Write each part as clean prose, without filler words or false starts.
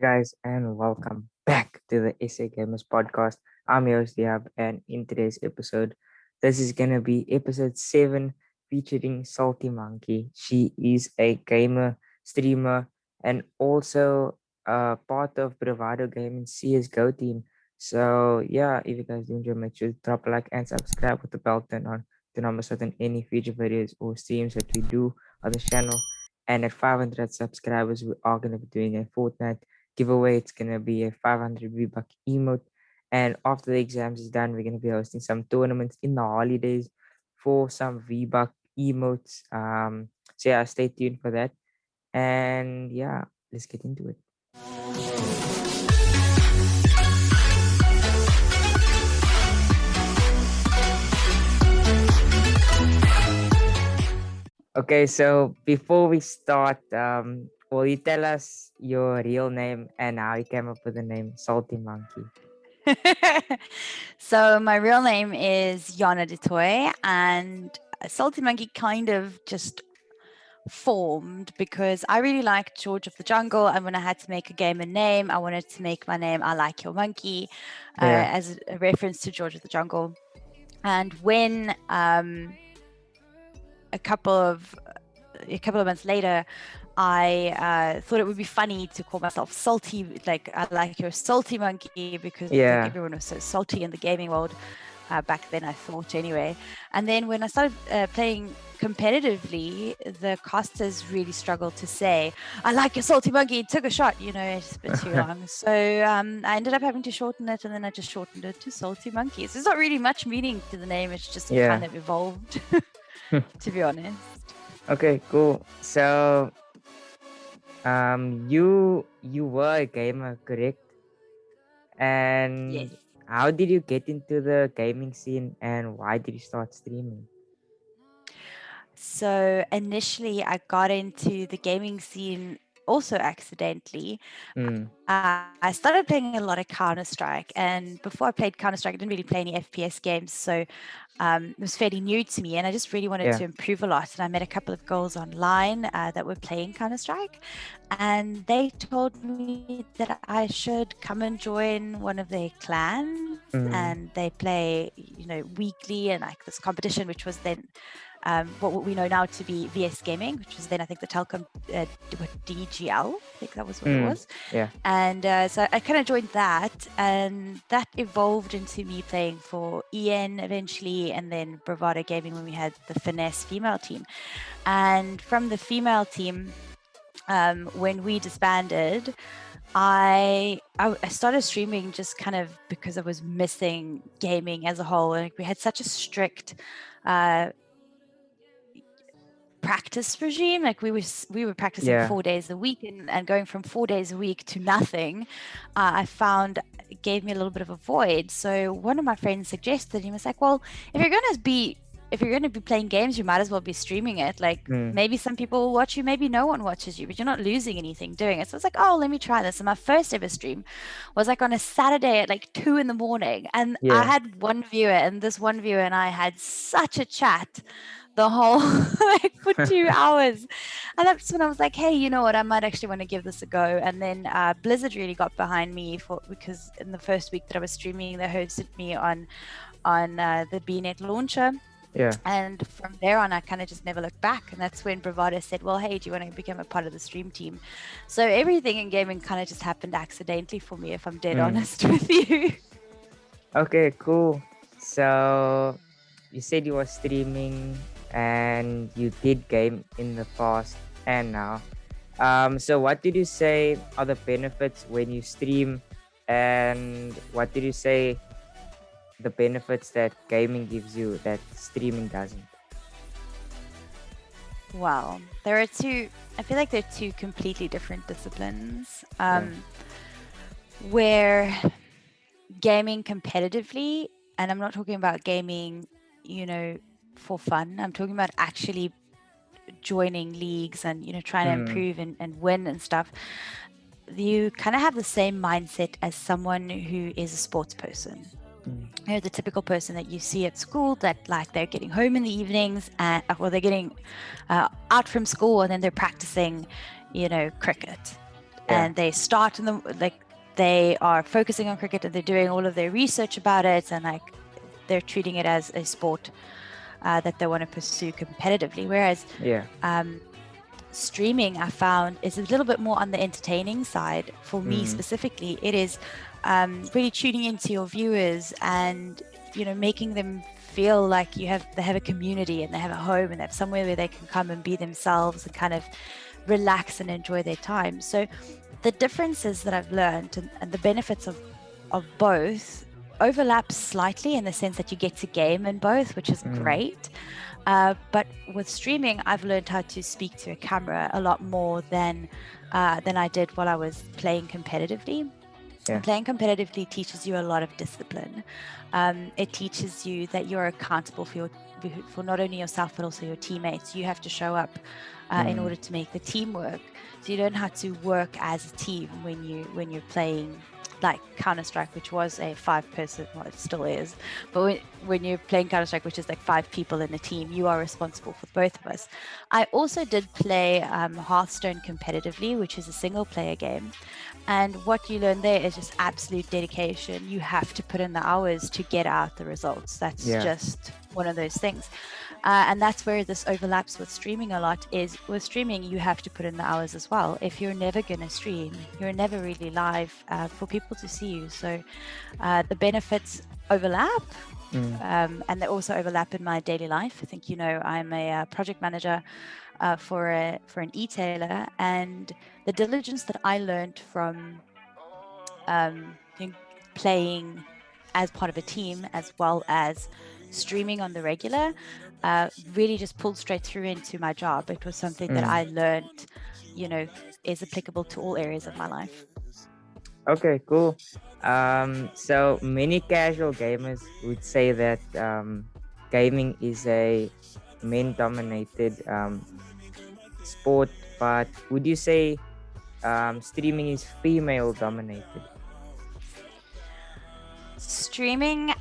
guys, and welcome back to the SA Gamers podcast. I'm your host, Diab, and in today's episode, this is gonna be episode 7 featuring Salty Monkey. She is a gamer, streamer, and also part of Bravado Gaming CSGO team. So, yeah, if you guys do enjoy, make sure to drop a like and subscribe with the bell turned on to not miss out on any future videos or streams that we do on the channel. And at 500 subscribers, we are going to be doing a Fortnite giveaway. It's going to be a 500 V-Buck emote. And after the exams is done, we're going to be hosting some tournaments in the holidays for some V-Buck emotes. So yeah, stay tuned for that. And yeah, let's get into it. Okay, so before we start, will you tell us your real name and how you came up with the name Salty Monkey? So my real name is Yana Detoy, and SaltyMonkey kind of just formed because I really liked George of the Jungle, and when I had to make a gamer name, I wanted to make my name I Like Your Monkey as a reference to George of the Jungle. And when a couple of months later, I thought it would be funny to call myself Salty, like I like your Salty Monkey, because like everyone was so salty in the gaming world back then, I thought anyway. And then when I started playing competitively, the casters really struggled to say, I like your Salty Monkey, took a shot, it's a bit too long. So I ended up having to shorten it, and then I just shortened it to Salty Monkey. So there's not really much meaning to the name, it's just kind of evolved, to be honest. Okay, cool. So you were a gamer, correct? And Yes. how did you get into the gaming scene, and why did you start streaming? So initially I got into the gaming scene also accidentally. I started playing a lot of Counter-Strike, and before I played Counter-Strike, I didn't really play any FPS games, so it was fairly new to me, and I just really wanted to improve a lot. And I met a couple of girls online that were playing Counter-Strike, and they told me that I should come and join one of their clans, and they play, weekly, and like this competition, which was then what we know now to be VS Gaming, which was then I think the Telkom DGL, I think that was what it was. Yeah. And so I kind of joined that, and that evolved into me playing for EN eventually, and then Bravado Gaming when we had the Finesse female team. And from the female team, when we disbanded, I started streaming just kind of because I was missing gaming as a whole. And we had such a strict practice regime, like we were practicing 4 days a week, and going from 4 days a week to nothing, I found gave me a little bit of a void. So one of my friends suggested, he was like, well, if you're going to be playing games, you might as well be streaming it. Like maybe some people will watch you, maybe no one watches you, but you're not losing anything doing it. So I was like, oh, let me try this. And my first ever stream was like on a Saturday at like 2 a.m, and I had one viewer, and this one viewer and I had such a chat the whole like for 2 hours. And that's when I was like, hey, you know what, I might actually want to give this a go. And then Blizzard really got behind me because in the first week that I was streaming, they hosted me on the BNet launcher. And from there on, I kind of just never looked back. And that's when Bravado said, well, hey, do you want to become a part of the stream team? So everything in gaming kind of just happened accidentally for me, if I'm dead honest with you. Okay, cool. So you said you were streaming and you did game in the past and now. So what did you say are the benefits when you stream, and what did you say the benefits that gaming gives you that streaming doesn't? Well, I feel like they're two completely different disciplines. Where gaming competitively, and I'm not talking about gaming, for fun. I'm talking about actually joining leagues and, trying to improve and win and stuff. You kind of have the same mindset as someone who is a sports person. The typical person that you see at school that like they're getting home in the evenings or they're getting out from school and then they're practicing, cricket. and they start in they are focusing on cricket and they're doing all of their research about it, and like they're treating it as a sport that they want to pursue competitively. Whereas streaming, I found, is a little bit more on the entertaining side. For me specifically, it is really tuning into your viewers and, you know, making them feel like they have a community and they have a home and they have somewhere where they can come and be themselves and kind of relax and enjoy their time. So the differences that I've learned and the benefits of both overlap slightly in the sense that you get to game in both, which is great. But with streaming, I've learned how to speak to a camera a lot more than I did while I was playing competitively. Yeah. Playing competitively teaches you a lot of discipline. It teaches you that you're accountable for not only yourself but also your teammates. You have to show up in order to make the team work. So you don't have to work as a team when you're playing like Counter-Strike, which was a 5-person, well, it still is, but when you're playing Counter-Strike, which is like 5 people in a team, you are responsible for both of us. I also did play Hearthstone competitively, which is a single-player game, and what you learn there is just absolute dedication. You have to put in the hours to get out the results. That's just one of those things. And that's where this overlaps with streaming a lot, is with streaming, you have to put in the hours as well. If you're never going to stream, you're never really live for people to see you. So the benefits overlap, and they also overlap in my daily life. I think, you know, I'm a project manager for an e-tailer, and the diligence that I learned from playing as part of a team as well as streaming on the regular really just pulled straight through into my job. It was something that I learned, you know, is applicable to all areas of my life. Okay, cool. So many casual gamers would say that gaming is a men-dominated sport, but would you say streaming is female-dominated? Streaming,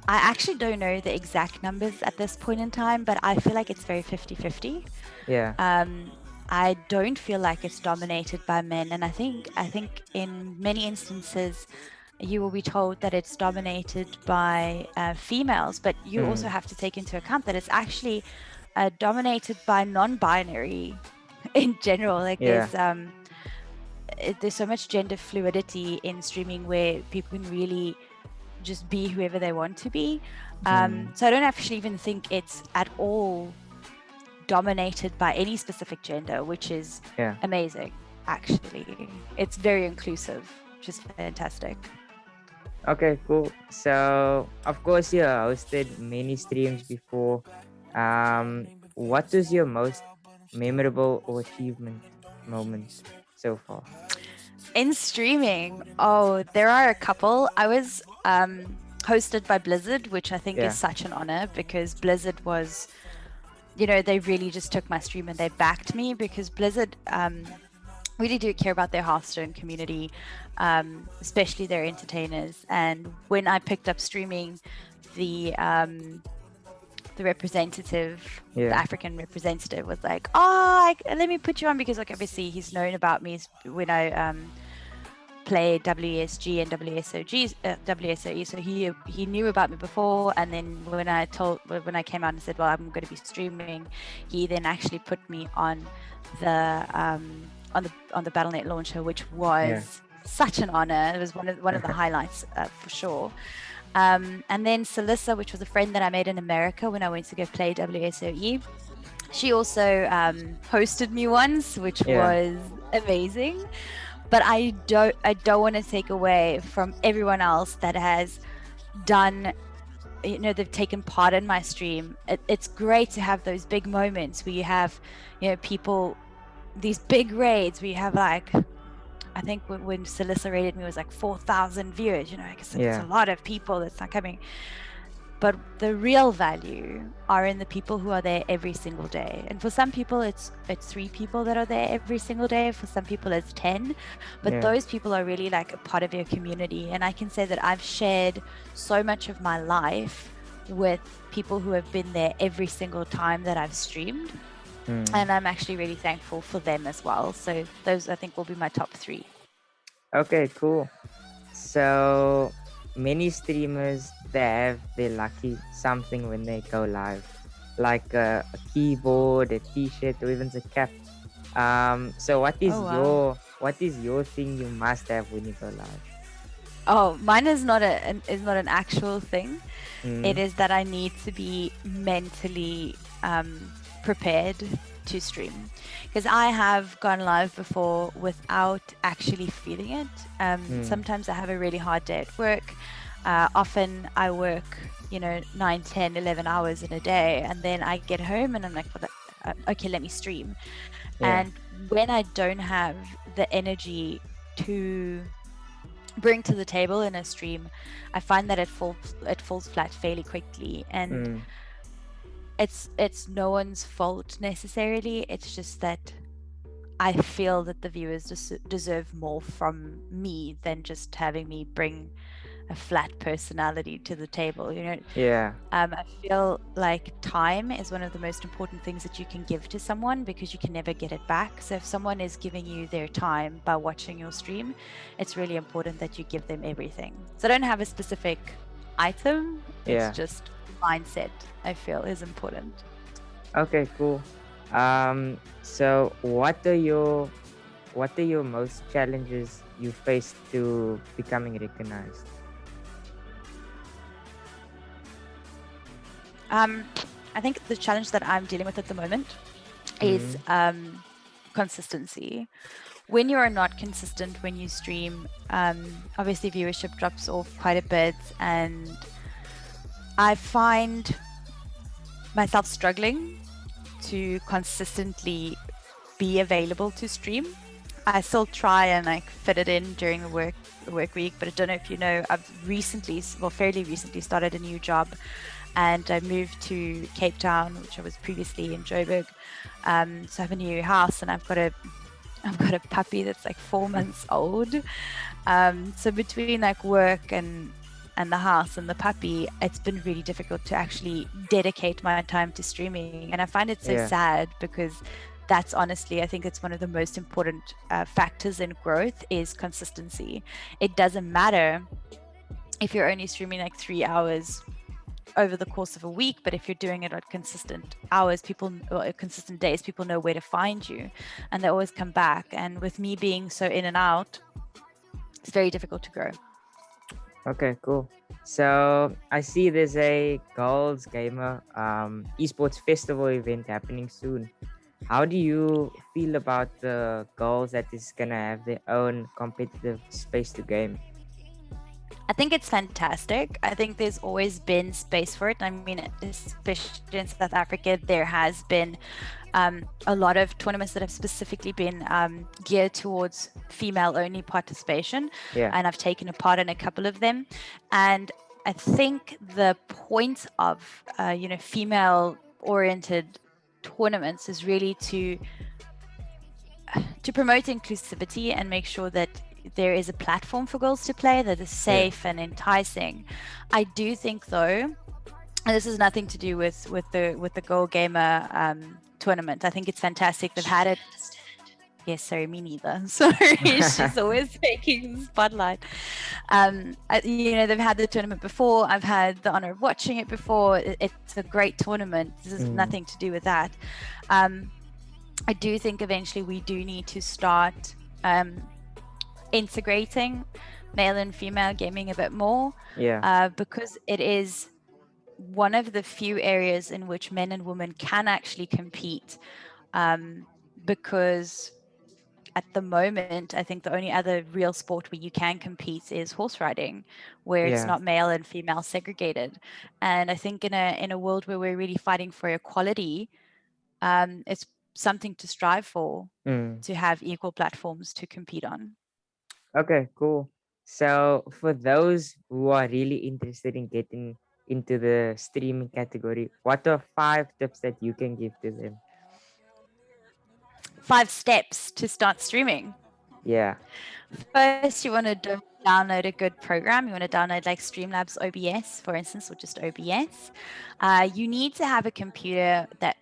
I actually don't know the exact numbers at this point in time, but I feel like it's very 50-50. Yeah. I don't feel like it's dominated by men, and I think in many instances you will be told that it's dominated by females, but you also have to take into account that it's actually dominated by non-binary in general. Like there's so much gender fluidity in streaming where people can really just be whoever they want to be. So I don't actually even think it's at all dominated by any specific gender, which is amazing. Actually, it's very inclusive, which is fantastic. Okay, cool. So of course you hosted many streams before. What was your most memorable or achievement moment so far? In streaming, there are a couple. I was hosted by Blizzard, which I think is such an honor, because Blizzard was, you know, they really just took my stream and they backed me, because Blizzard really do care about their Hearthstone community, especially their entertainers. And when I picked up streaming, the representative, the African representative, was like, let me put you on, because like obviously he's known about me when I play WSG and WSOE, so he knew about me before. And then when I came out and said, well, I'm going to be streaming, he then actually put me on the Battle.net launcher, which was such an honor. It was one of the highlights for sure. And then Salissa, which was a friend that I made in America when I went to go play WSOE, she also hosted me once, which was amazing. But I don't want to take away from everyone else that has done, you know, they've taken part in my stream. It's great to have those big moments where you have, you know, people, these big raids where you have like, I think when Salissa rated me, it was like 4,000 viewers, you know, it's a lot of people that's not coming. But the real value are in the people who are there every single day. And for some people, it's 3 people that are there every single day. For some people, it's 10. But those people are really like a part of your community. And I can say that I've shared so much of my life with people who have been there every single time that I've streamed. And I'm actually really thankful for them as well. So those, I think, will be my top 3. Okay, cool. So many streamers, they have their lucky something when they go live, like a keyboard, a T-shirt, or even a cap. So Oh, wow. what is your thing you must have when you go live? Oh, mine is not an actual thing. It Mm, is that I need to be mentally prepared to stream, because I have gone live before without actually feeling it. mm, Sometimes I have a really hard day at work. Often I work, 9, 10, 11 hours in a day, and then I get home and I'm like, well, okay, let me stream. yeah. And when I don't have the energy to bring to the table in a stream, I find that it falls flat fairly quickly, and Mm, it's no one's fault necessarily. It's just that I feel that the viewers deserve more from me than just having me bring a flat personality to the table. yeah. I feel like time is one of the most important things that you can give to someone, because you can never get it back. So if someone is giving you their time by watching your stream, it's really important that you give them everything. So I don't have a specific item. It's Yeah. just mindset, I feel, is important. Okay, cool. So what are your most challenges you faced to becoming recognized? I think the challenge that I'm dealing with at the moment is Mm, consistency. When you are not consistent when you stream, obviously viewership drops off quite a bit, and I find myself struggling to consistently be available to stream. I still try and fit it in during the work week, but I don't know if you know, I've fairly recently started a new job, and I moved to Cape Town, which I was previously in Joburg. So I have a new house, and I've got a puppy that's 4 months old. So between work and the house and the puppy, it's been really difficult to actually dedicate my time to streaming. And I find it so yeah. sad, because that's honestly, I think it's one of the most important factors in growth is consistency. It doesn't matter if you're only streaming 3 hours over the course of a week, but if you're doing it at consistent hours, or consistent days, people know where to find you, and they always come back. And with me being so in and out, it's very difficult to grow. Okay, cool. So I see there's a Girls Gamer esports festival event happening soon. How do you feel about the girls that is gonna have their own competitive space to game? I think it's fantastic. I think there's always been space for it. I mean, especially in South Africa, there has been a lot of tournaments that have specifically been geared towards female-only participation, Yeah. and I've taken a part in a couple of them. And I think the point of female-oriented tournaments is really to promote inclusivity and make sure that there is a platform for girls to play that is safe and enticing. I do think, though, and this has nothing to do with the Girl Gamer tournament. I think it's fantastic. They've had it. Yes, sorry, me neither. Sorry, she's always taking the spotlight. They've had the tournament before. I've had the honor of watching it before. It's a great tournament. This has nothing to do with that. I do think eventually we do need to start integrating male and female gaming a bit more. Yeah. Because it is one of the few areas in which men and women can actually compete. Because at the moment, I think the only other real sport where you can compete is horse riding, where it's Yeah. not male and female segregated. And I think in a world where we're really fighting for equality, it's something to strive for, to have equal platforms to compete on. Okay, cool. So for those who are really interested in getting into the streaming category, what are 5 tips that you can give to them? 5 steps to start streaming. Yeah. First, you want to download a good program. You want to download Streamlabs OBS, for instance, or just OBS. You need to have a computer that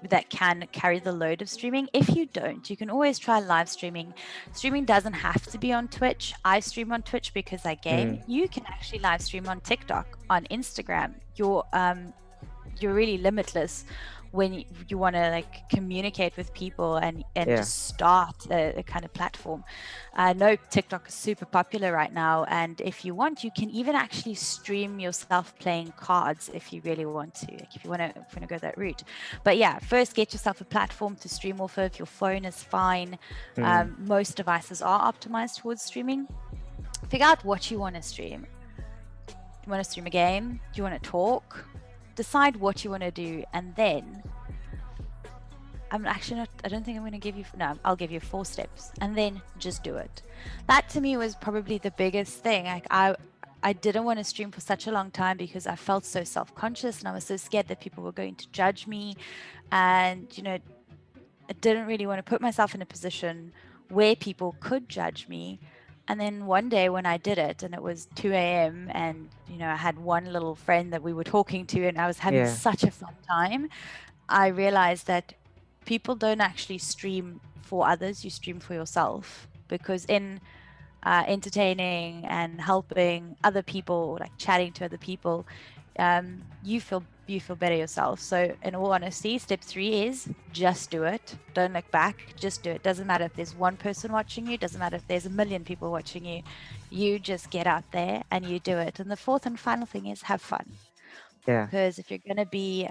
that can carry the load of streaming. If you don't, you can always try live streaming. Streaming doesn't have to be on Twitch. I stream on Twitch because I game. You can actually live stream on TikTok, on Instagram. You're really limitless when you want to like communicate with people and just start a kind of platform. I know TikTok is super popular right now, and if you want, you can even actually stream yourself playing cards if you really want to, like if you want to go that route. But yeah, first get yourself a platform to stream off of. Your phone is fine. Most devices are optimized towards streaming. Figure out what you want to stream. Do you want to stream a game? Do you want to talk? Decide what you want to do, and then I'm actually not, I don't think I'm going to give you, no, I'll give you 4 steps, and then just do it. That to me was probably the biggest thing. Like I didn't want to stream for such a long time because I felt so self-conscious, and I was so scared that people were going to judge me. And, you know, I didn't really want to put myself in a position where people could judge me. And then one day when I did it, and it was 2 a.m. and, you know, I had one little friend that we were talking to, and I was having such a fun time, I realized that people don't actually stream for others, you stream for yourself. Because in entertaining and helping other people, like chatting to other people, you feel better yourself. So in all honesty, step 3 is just do it. Don't look back, just do it. Doesn't matter if there's one person watching you, doesn't matter if there's a million people watching you. You just get out there and you do it. And the 4th and final thing is have fun. Because if you're going to be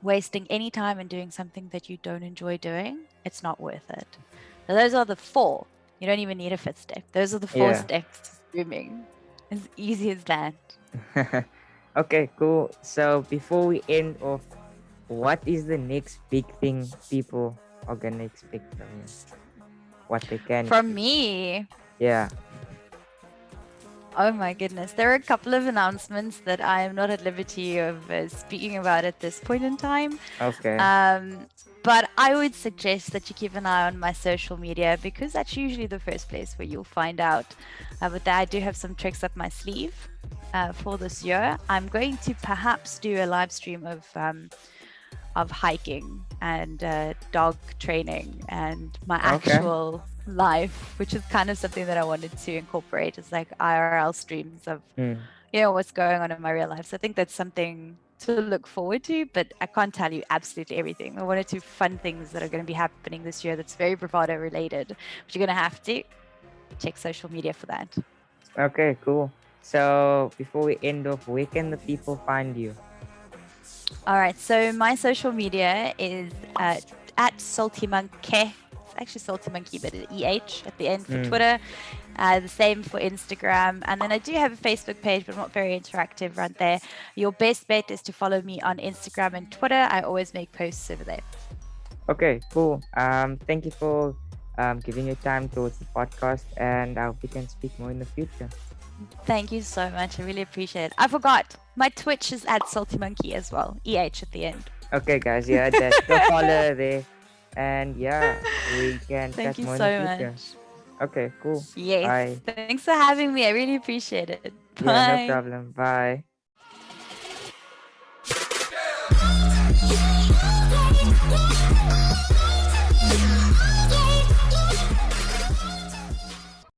wasting any time in doing something that you don't enjoy doing, it's not worth it. So those are the 4. You don't even need a 5th step. Those are the 4 steps to streaming. As easy as that. Okay, cool. So before we end off, what is the next big thing people are gonna expect from you? What they can from me? Yeah. Oh my goodness. There are a couple of announcements that I am not at liberty of speaking about at this point in time. Okay. But I would suggest that you keep an eye on my social media, because that's usually the first place where you'll find out. But I do have some tricks up my sleeve for this year. I'm going to perhaps do a live stream of hiking and dog training and my actual life, which is kind of something that I wanted to incorporate as like IRL streams of you know, what's going on in my real life. So I think that's something to look forward to, but I can't tell you absolutely everything. I wanted to fun things that are going to be happening this year that's very bravado related, but you're going to have to check social media for that. Okay, cool. So before we end off, where can the people find you? All right, so my social media is at SaltyMonkeh. It's actually SaltyMonkey, but an EH at the end for Twitter. The same for Instagram. And then I do have a Facebook page, but I'm not very interactive right there. Your best bet is to follow me on Instagram and Twitter. I always make posts over there. Okay, cool. Thank you for giving your time towards the podcast, and I hope we can speak more in the future. Thank you so much. I really appreciate it. I forgot. My Twitch is at SaltyMonkey as well. EH at the end. Okay, guys. Yeah, just go follow there. And yeah, we can Thank you more so in the future. much. Okay, cool. Yes. Bye. Thanks for having me. I really appreciate it. Bye. Yeah, no problem. Bye.